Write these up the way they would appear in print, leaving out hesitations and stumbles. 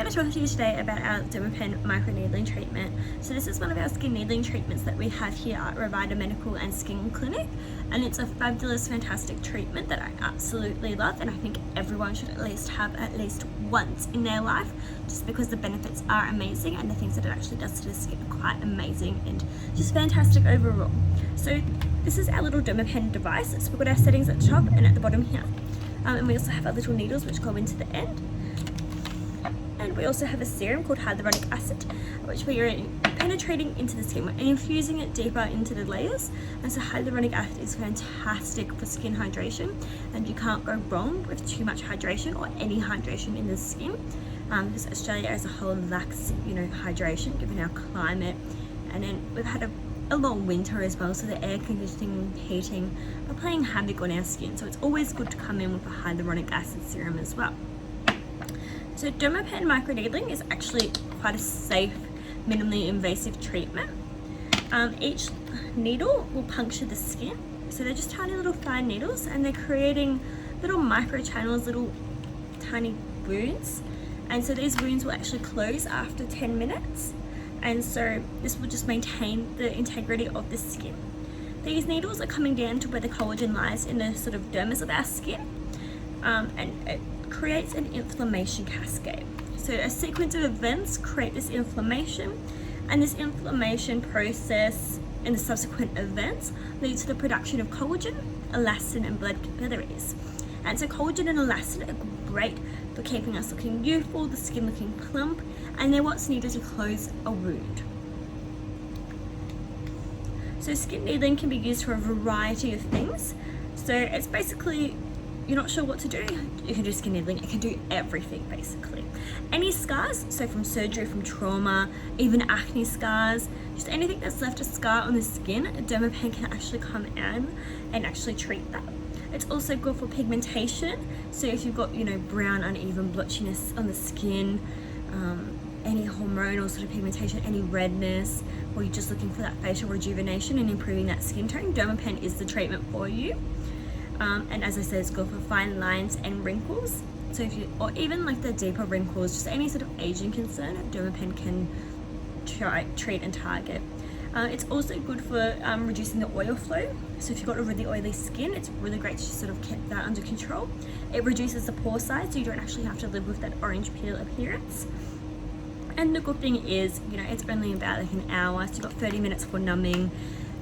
going to talk to you today about our Dermapen microneedling treatment. So this is one of our skin needling treatments that we have here at Revita Medical and Skin Clinic, and it's a fabulous, fantastic treatment that I absolutely love, and I think everyone should at least have at least once in their life, just because the benefits are amazing and the things that it actually does to the skin are quite amazing and just fantastic overall. So this is our little Dermapen device. So we've got our settings at the top and at the bottom here, and we also have our little needles which go into the end. And we also have a serum called hyaluronic acid, which we are penetrating into the skin and infusing it deeper into the layers. And so hyaluronic acid is fantastic for skin hydration, and you can't go wrong with too much hydration or any hydration in the skin, because Australia as a whole lacks, hydration given our climate, and then we've had a long winter as well, so the air conditioning and heating are playing havoc on our skin. So it's always good to come in with a hyaluronic acid serum as well. So Dermapen microneedling is actually quite a safe, minimally invasive treatment. Each needle will puncture the skin. So they're just tiny little fine needles, and they're creating little micro channels, little tiny wounds. And so these wounds will actually close after 10 minutes. And so this will just maintain the integrity of the skin. These needles are coming down to where the collagen lies in the sort of dermis of our skin. And it creates an inflammation cascade. So a sequence of events create this inflammation, and this inflammation process and the subsequent events lead to the production of collagen, elastin, and blood capillaries. And so collagen and elastin are great for keeping us looking youthful, the skin looking plump, and they're what's needed to close a wound. So skin needling can be used for a variety of things. So it's basically, you're not sure what to do, you can do skin needling. It can do everything basically. Any scars, so from surgery, from trauma, even acne scars, just anything that's left a scar on the skin, Dermapen can actually come in and actually treat that. It's also good for pigmentation. So if you've got, brown, uneven blotchiness on the skin, any hormonal sort of pigmentation, any redness, or you're just looking for that facial rejuvenation and improving that skin tone, Dermapen is the treatment for you. And as I said, it's good for fine lines and wrinkles. So or even like the deeper wrinkles, just any sort of aging concern, Dermapen can treat and target. It's also good for reducing the oil flow. So if you've got a really oily skin, it's really great to just sort of keep that under control. It reduces the pore size, so you don't actually have to live with that orange peel appearance. And the good thing is, it's only about like an hour, so you've got 30 minutes for numbing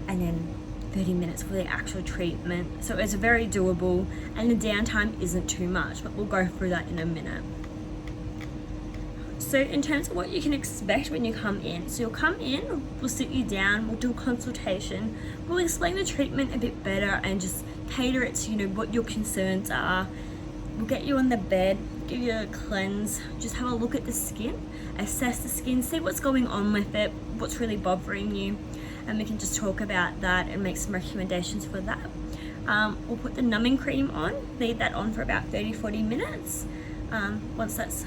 and then 30 minutes for the actual treatment. So it's very doable, and the downtime isn't too much, but we'll go through that in a minute. So in terms of what you can expect when you come in, so you'll come in, we'll sit you down, we'll do a consultation, we'll explain the treatment a bit better and just cater it to what your concerns are. We'll get you on the bed, give you a cleanse, just have a look at the skin, assess the skin, see what's going on with it, what's really bothering you, and we can just talk about that and make some recommendations for that. We'll put the numbing cream on, leave that on for about 30-40 minutes. Once that's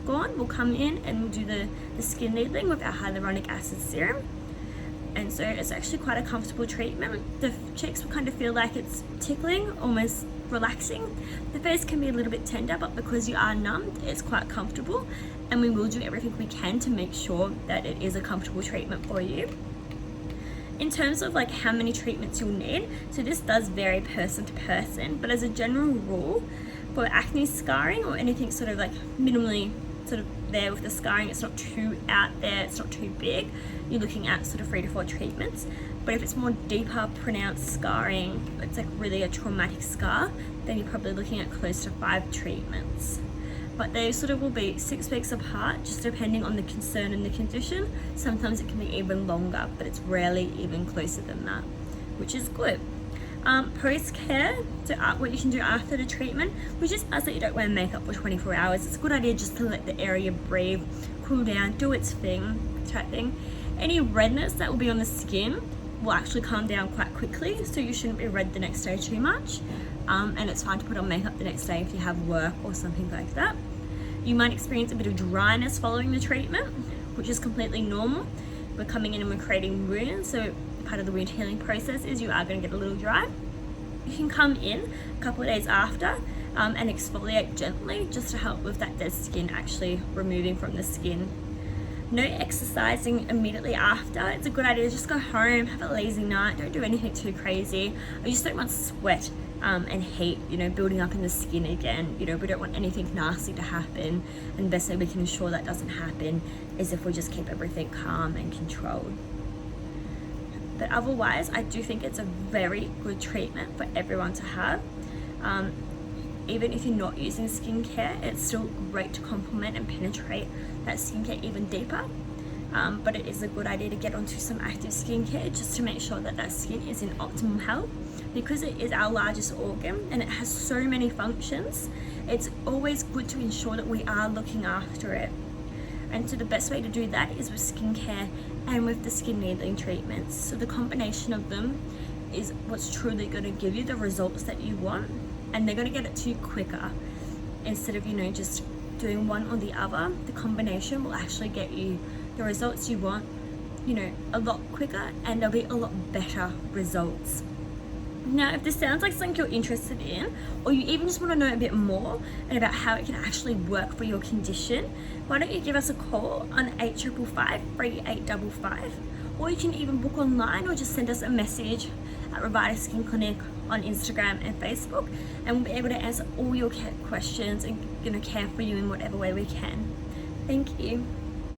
gone, we'll come in and we'll do the skin needling with our hyaluronic acid serum. And so it's actually quite a comfortable treatment. The cheeks will kind of feel like it's tickling, almost relaxing. The face can be a little bit tender, but because you are numbed, it's quite comfortable, and we will do everything we can to make sure that it is a comfortable treatment for you. In terms of like how many treatments you'll need, so this does vary person to person, but as a general rule, for acne scarring or anything sort of like minimally sort of there with the scarring, it's not too out there, it's not too big, you're looking at sort of 3 to 4 treatments. But if it's more deeper, pronounced scarring, it's like really a traumatic scar, then you're probably looking at close to 5 treatments. But they sort of will be 6 weeks apart, just depending on the concern and the condition. Sometimes it can be even longer, but it's rarely even closer than that, which is good. Post-care, so what you can do after the treatment, we just ask that you don't wear makeup for 24 hours. It's a good idea just to let the area breathe, cool down, do its thing, type thing. Any redness that will be on the skin will actually calm down quite quickly, so you shouldn't be red the next day too much. And it's fine to put on makeup the next day if you have work or something like that. You might experience a bit of dryness following the treatment, which is completely normal. We're coming in and we're creating wounds, so part of the wound healing process is you are going to get a little dry. You can come in a couple of days after and exfoliate gently just to help with that dead skin actually removing from the skin. No exercising immediately after. It's a good idea to just go home, have a lazy night, don't do anything too crazy. I just don't want sweat and heat, you know, building up in the skin again. You know, we don't want anything nasty to happen, and the best way we can ensure that doesn't happen is if we just keep everything calm and controlled. But otherwise, I do think it's a very good treatment for everyone to have. Even if you're not using skincare, it's still great to complement and penetrate that skincare even deeper. But it is a good idea to get onto some active skincare just to make sure that that skin is in optimal health, because it is our largest organ and it has so many functions. It's always good to ensure that we are looking after it. And so the best way to do that is with skincare and with the skin needling treatments. So the combination of them is what's truly going to give you the results that you want, and they're going to get it to you quicker. Instead of, you know, just doing one or the other, the combination will actually get you the results you want, you know, a lot quicker, and there'll be a lot better results. Now, if this sounds like something you're interested in, or you even just want to know a bit more and about how it can actually work for your condition, why don't you give us a call on 8555 3855, or you can even book online or just send us a message at Revita Skin Clinic on Instagram and Facebook, and we'll be able to answer all your questions and, you know, care for you in whatever way we can. Thank you.